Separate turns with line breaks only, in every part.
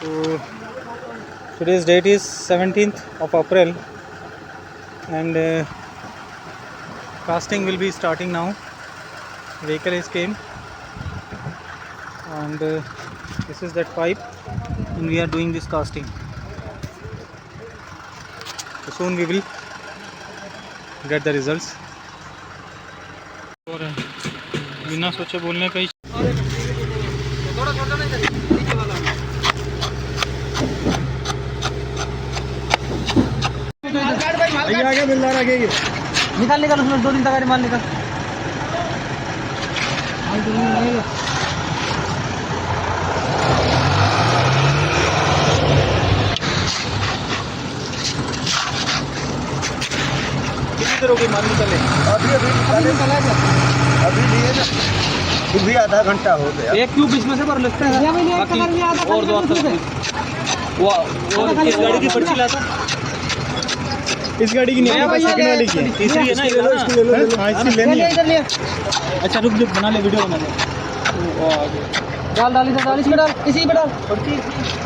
So today's date is 17th of April and casting will be starting now. Vehicle is came and this is that pipe and we are doing this casting. So soon we will get the results. और बिना सोचे बोलने का ही थोड़ा छोटा नहीं नीचे वाला आगे मिल रहा है निकाल उसमें 2 दिन तक गाड़ी माल निकाल कितनी देर हो गई माल निकाले अभी लिए ना फिर भी आधा घंटा हो गया। एक क्यूब इसमें से भर लगता है बाकी और 2 वो इस गाड़ी की पर्ची लाता इस गाड़ी की नहीं है सेकंड वाली की तीसरी है ना इसकी ले लो हां इसकी लेनी है। अच्छा रुक बना ले वीडियो बना ले डाल इधर डाल इसी पे डाल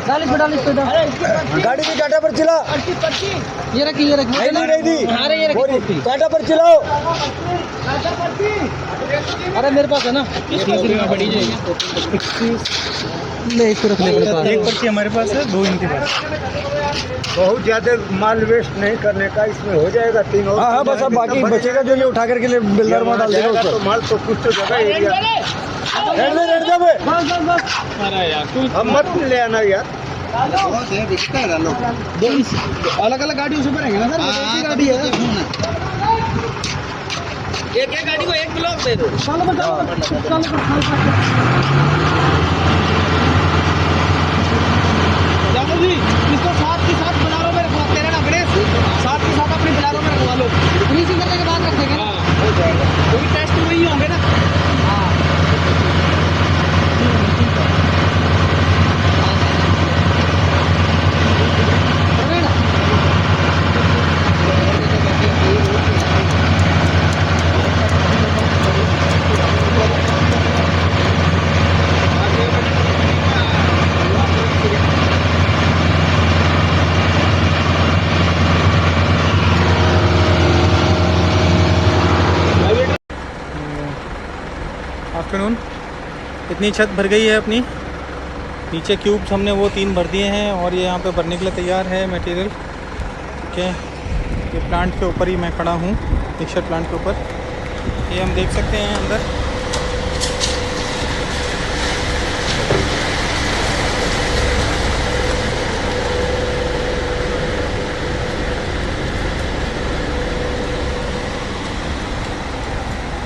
डाल इस पे डाल गाड़ी की टाटा पर चला ये रखी नहीं दी अरे ये रखी टाटा पर चलाओ अरे मेरे पास है ना बड़ी नहीं इसको रखने के पास एक पर्ची हमारे पास है 2 इनके पास बहुत ज़्यादा माल वेस्ट नहीं करने का इसमें हो जाएगा 3 और हाँ बस अब बाकी बचेगा जो ये उठा करके बिल्डर में डाल देगा तो माल तो कुछ तो जगह एरिया रेड दे बस अरे यार हम मत ले आना यार बहुत है दिखता है लोग अलग-अलग गाड़ी उसमें रहेंगे ना सर एक ही गाड़ी है एक गाड़ी को एक ब्लॉक दे दो चलो जी इसको साथ के साथ बिलारो में रखवा तेरा ना गणेश साथ के साथ अपनी बिलारो में रखवा लो फिनिशिंग करने के बाद रखेंगे ना हो जाएगा क्योंकि टेस्ट वही होंगे ना हां आफ्टरनून इतनी छत भर गई है अपनी नीचे क्यूब्स हमने वो 3 भर दिए हैं और ये यहाँ पे भरने के लिए तैयार है मटेरियल। ठीक है ये प्लांट के ऊपर ही मैं खड़ा हूँ मिक्सर प्लांट के ऊपर ये हम देख सकते हैं अंदर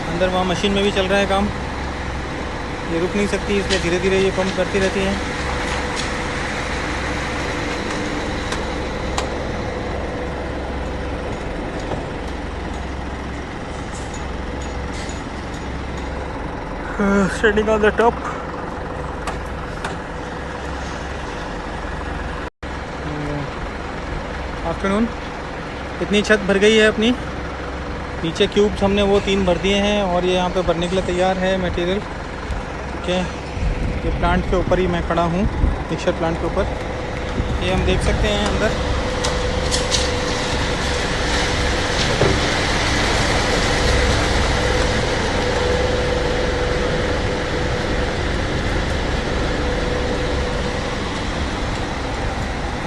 अंदर वहाँ मशीन में भी चल रहा है काम ये रुक नहीं सकती इसलिए धीरे धीरे ये पंप करती रहती है। Standing on the top afternoon इतनी छत भर गई है अपनी नीचे क्यूब्स हमने वो 3 भर दिए हैं और ये यहाँ पे भरने के लिए तैयार है मटेरियल। ठीक है ये प्लांट के ऊपर ही मैं खड़ा हूँ मिक्सर प्लांट के ऊपर ये हम देख सकते हैं अंदर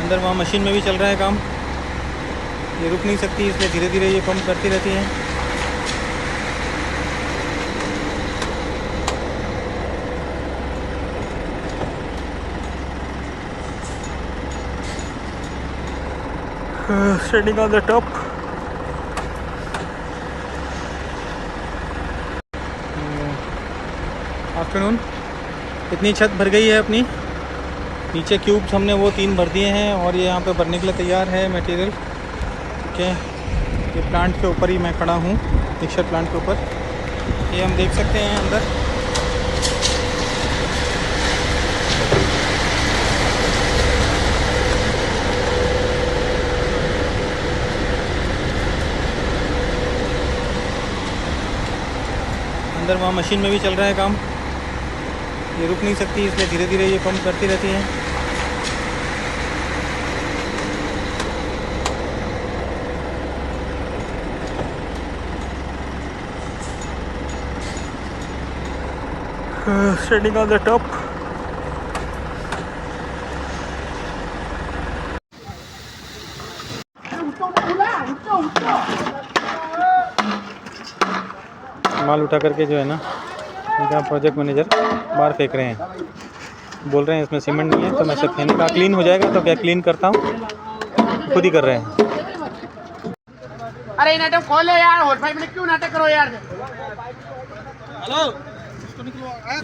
अंदर वहाँ मशीन में भी चल रहा है काम ये रुक नहीं सकती इसलिए धीरे धीरे ये पंप करती रहती है। Standing on the top afternoon इतनी छत भर गई है अपनी नीचे क्यूब्स हमने वो 3 भर दिए हैं और ये यहाँ पे भरने के लिए तैयार है मटेरियल। ठीक है ये प्लांट के ऊपर ही मैं खड़ा हूँ मिक्सर प्लांट के ऊपर ये हम देख सकते हैं अंदर अंदर वहाँ मशीन में भी चल रहा है काम ये रुक नहीं सकती इसलिए धीरे धीरे ये पंप करती रहती है। Standing on the top. माल उठा करके जो है ना इनका प्रोजेक्ट मैनेजर बाहर फेंक रहे हैं, बोल रहे हैं इसमें सीमेंट नहीं है तो मैं सब फेंकने का क्लीन हो जाएगा तो क्या क्लीन करता हूँ, खुद ही कर रहे हैं।
अरे नाटक खोलो यार, और 5 मिनट क्यों नाटक करो यार।
हेलो,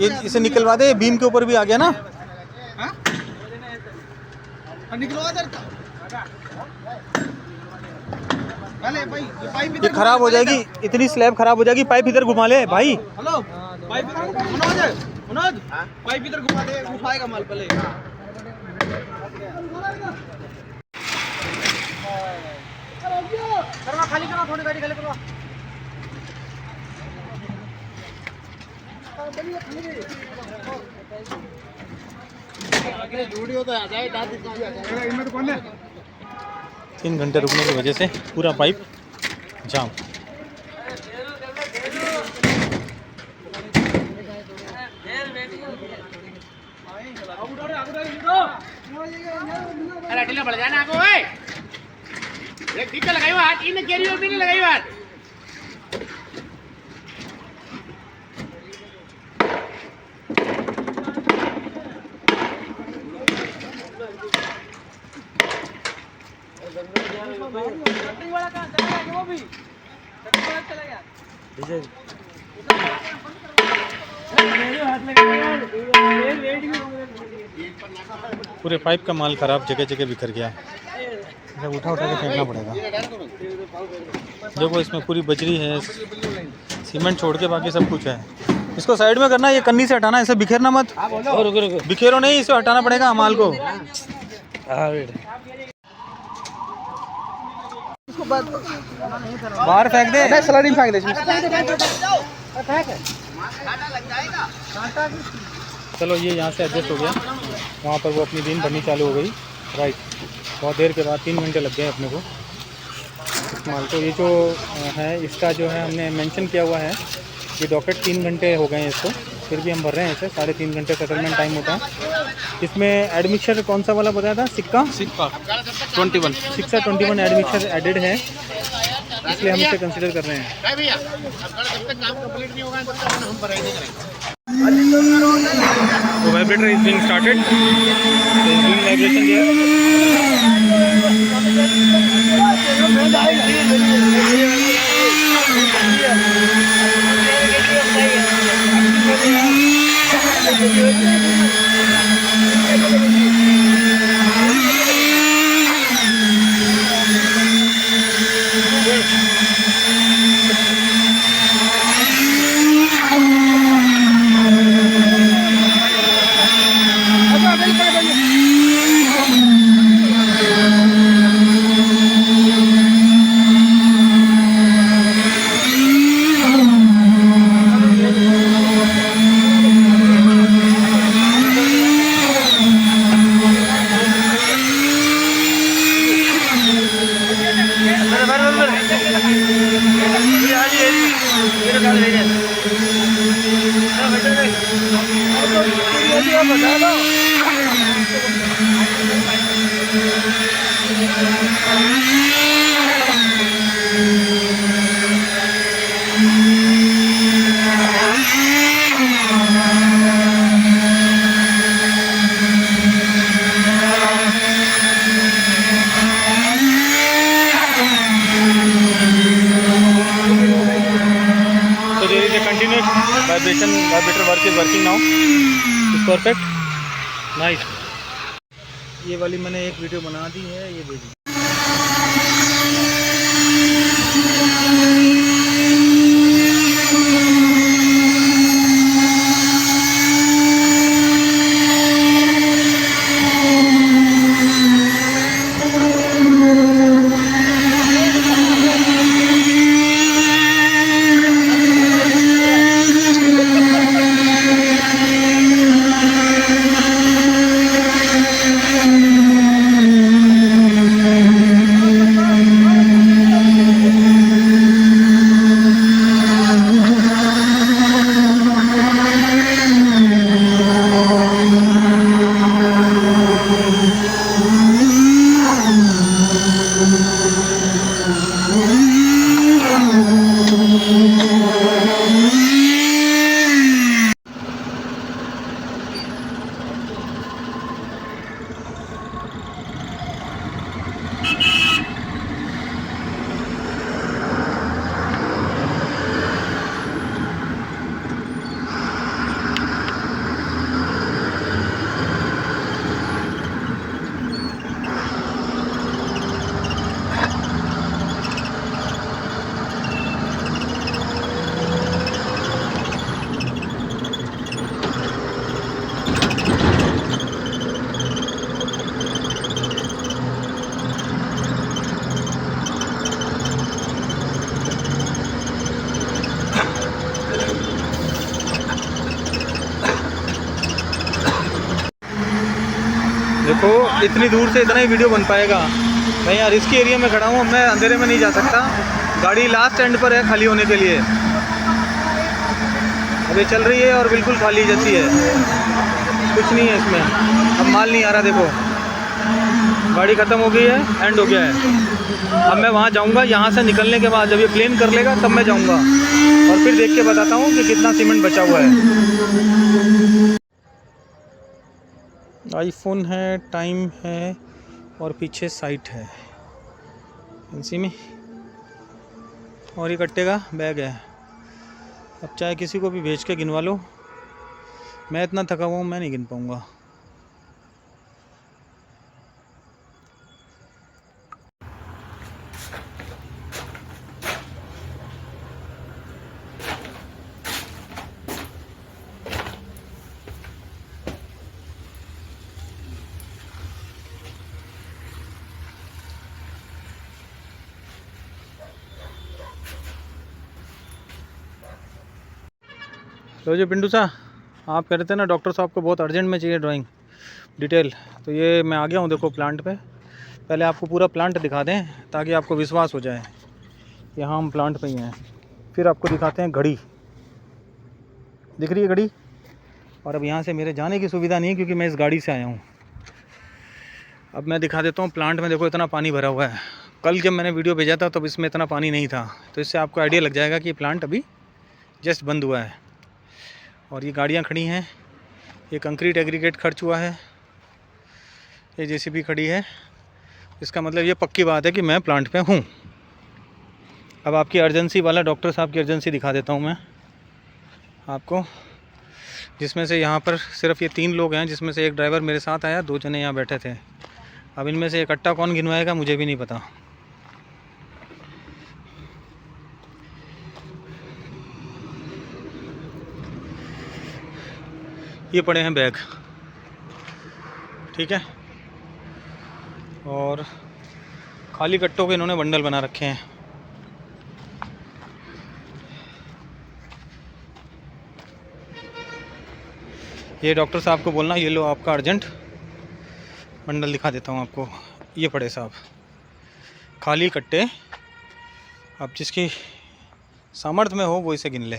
ये इसे निकलवा दे, बीम के ऊपर भी आ गया ना। निकलवा दे, ये खराब हो जाएगी, इतनी स्लैब खराब हो जाएगी। पाइप इधर घुमा ले भाई। हेलो, पाइप इधर मनोज पाइप इधर घुमा दे, उठाएगा माल पहले।
खाली करो, थोड़ी गाड़ी खाली करो। वीडियो तो आ जाए,
3 घंटे रुकने की वजह से पूरा पाइप जाम।
अरे ढीला पड़ जाना आपको। ओए एक टिक्का लगाई हुआ हाथ, इन केरी में भी नहीं लगाई हुआ हाथ।
पूरे पाइप का माल खराब, जगह जगह बिखर गया, जब उठा के फेंकना पड़ेगा। देखो इसमें पूरी बजरी है, सीमेंट छोड़ के बाकी सब कुछ है। इसको साइड में करना, ये कन्नी से हटाना, इसे बिखेरना मत। बिखेरो नहीं, इसे हटाना पड़ेगा माल को। बाहर फेंक दे, स्लाइडिंग फेंक दे। चलो ये यहाँ से एडजस्ट हो गया, वहाँ पर वो अपनी दिन भरनी चालू हो गई। राइट, बहुत देर के बाद 3 घंटे लग गए अपने को इस माल को। ये जो है इसका जो है हमने मेंशन किया हुआ है, ये डॉकेट 3 घंटे हो गए हैं इसको, फिर भी हम भर रहे हैं इसे। 3.5 घंटे सेटलमेंट टाइम होता है। इसमें एडमिक्सर कौन सा वाला बताया था? सिक्का 21 एडमिक्सर एडेड है, इसलिए हम इसे कंसिडर कर रहे हैं।
भैया जब तक काम कंप्लीट नहीं होगा तब तक हम भराई नहीं करेंगे।
तो vibrator is being started, is doing vibration vibrator work is working now, is perfect, nice. ये वाली मैंने एक वीडियो बना दी है, ये देखिए। देखो इतनी दूर से इतना ही वीडियो बन पाएगा। मैं यहाँ रिस्की एरिया में खड़ा हूँ, मैं अंधेरे में नहीं जा सकता। गाड़ी लास्ट एंड पर है खाली होने के लिए। अभी चल रही है और बिल्कुल खाली जैसी है, कुछ नहीं है इसमें। अब माल नहीं आ रहा, देखो गाड़ी ख़त्म हो गई है, एंड हो गया है। अब मैं वहाँ जाऊँगा, यहाँ से निकलने के बाद जब ये प्लेन कर लेगा तब मैं जाऊँगा और फिर देख के बताता हूँ कि कितना सीमेंट बचा हुआ है। आईफोन है, टाइम है और पीछे साइट है इसी में, और ये कट्टे का बैग है। अब चाहे किसी को भी भेज के गिनवा लो, मैं इतना थका हुआ हूँ, मैं नहीं गिन पाऊँगा। तो जी पिंटू सा, आप कह रहे थे ना डॉक्टर साहब को बहुत अर्जेंट में चाहिए ड्राइंग डिटेल, तो ये मैं आ गया हूँ। देखो प्लांट पे, पहले आपको पूरा प्लांट दिखा दें ताकि आपको विश्वास हो जाए। यहाँ हम प्लांट पे ही हैं। फिर आपको दिखाते हैं घड़ी, दिख रही है घड़ी। और अब यहाँ से मेरे जाने की सुविधा नहीं है क्योंकि मैं इस गाड़ी से आया हूँ। अब मैं दिखा देता हूँ प्लांट में। देखो इतना पानी भरा हुआ है। कल जब मैंने वीडियो भेजा था तब इसमें इतना पानी नहीं था, तो इससे आपको आइडिया लग जाएगा कि ये प्लांट अभी जस्ट बंद हुआ है। और ये गाड़ियाँ खड़ी हैं, ये कंक्रीट एग्रीगेट खर्च हुआ है, ये जेसीबी खड़ी है। इसका मतलब ये पक्की बात है कि मैं प्लांट पे हूँ। अब आपकी अर्जेंसी वाला डॉक्टर साहब की अर्जेंसी दिखा देता हूँ मैं आपको, जिसमें से यहाँ पर सिर्फ ये 3 लोग हैं, जिसमें से एक ड्राइवर मेरे साथ आया, 2 जने यहाँ बैठे थे। अब इनमें से इकट्ठा कौन गिनवाएगा मुझे भी नहीं पता। ये पड़े हैं बैग, ठीक है, और खाली कट्टों के इन्होंने बंडल बना रखे हैं। ये डॉक्टर साहब को बोलना ये लो आपका अर्जेंट बंडल दिखा देता हूँ आपको। ये पड़े साहब खाली कट्टे, अब जिसकी सामर्थ्य में हो वो इसे गिन ले,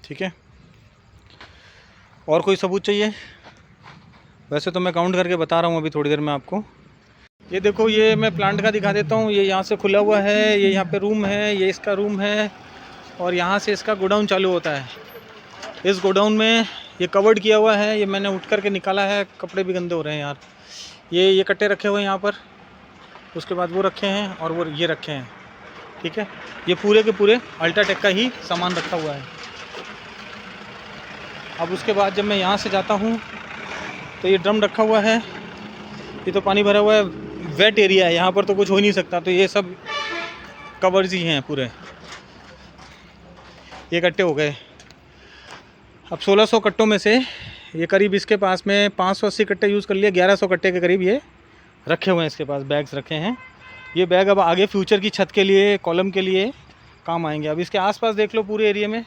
ठीक है। और कोई सबूत चाहिए? वैसे तो मैं काउंट करके बता रहा हूँ अभी थोड़ी देर में आपको। ये देखो, ये मैं प्लांट का दिखा देता हूँ। ये यहाँ से खुला हुआ है, ये यहाँ पे रूम है, ये इसका रूम है, और यहाँ से इसका गोडाउन चालू होता है। इस गोडाउन में ये कवर्ड किया हुआ है, ये मैंने उठ करके निकाला है। कपड़े भी गंदे हो रहे हैं यार। ये कट्टे रखे हुए हैं यहाँ पर, उसके बाद वो रखे हैं और वो ये रखे हैं, ठीक है। ये पूरे के पूरे अल्ट्राटेक का ही सामान रखा हुआ है। अब उसके बाद जब मैं यहाँ से जाता हूँ तो ये ड्रम रखा हुआ है, ये तो पानी भरा हुआ है, वेट एरिया है, यहाँ पर तो कुछ हो ही नहीं सकता। तो ये सब कवर्स ही हैं पूरे। ये कट्टे हो गए। अब 1600 कट्टों में से ये करीब इसके पास में 580 कट्टे यूज़ कर लिए, 1100 कट्टे के करीब ये रखे हुए हैं। इसके पास बैग्स रखे हैं। ये बैग अब आगे फ्यूचर की छत के लिए, कॉलम के लिए काम आएंगे। अब इसके आसपास देख लो पूरे एरिया में।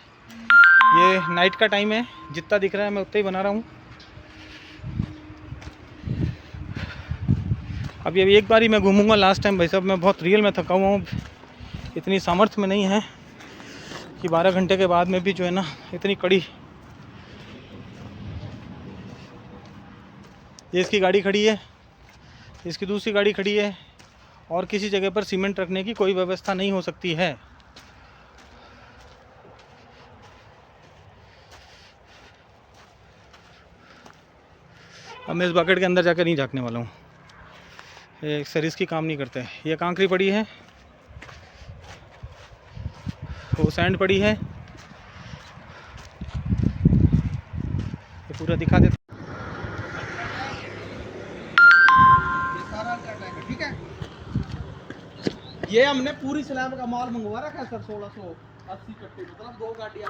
ये नाइट का टाइम है, जितना दिख रहा है मैं उतना ही बना रहा हूँ। अभी एक बार ही मैं घूमूंगा लास्ट टाइम। भाई साहब मैं बहुत रियल में थका हुआ हूँ, इतनी सामर्थ्य में नहीं है कि 12 घंटे के बाद में भी जो है ना इतनी कड़ी। ये इसकी गाड़ी खड़ी है, इसकी दूसरी गाड़ी खड़ी है, और किसी जगह पर सीमेंट रखने की कोई व्यवस्था नहीं हो सकती है। अब मैं इस बकेट के अंदर जाकर नहीं झाँकने वाला हूँ, ये सर इसकी काम नहीं करते। ये कांकरी पड़ी है, वो सैंड पड़ी है, ये पूरा दिखा देता।
ठीक है, ये हमने पूरी स्लैब का माल मंगवा रखा है सर, 1680 कट्टे, मतलब 2 गाड़ियाँ।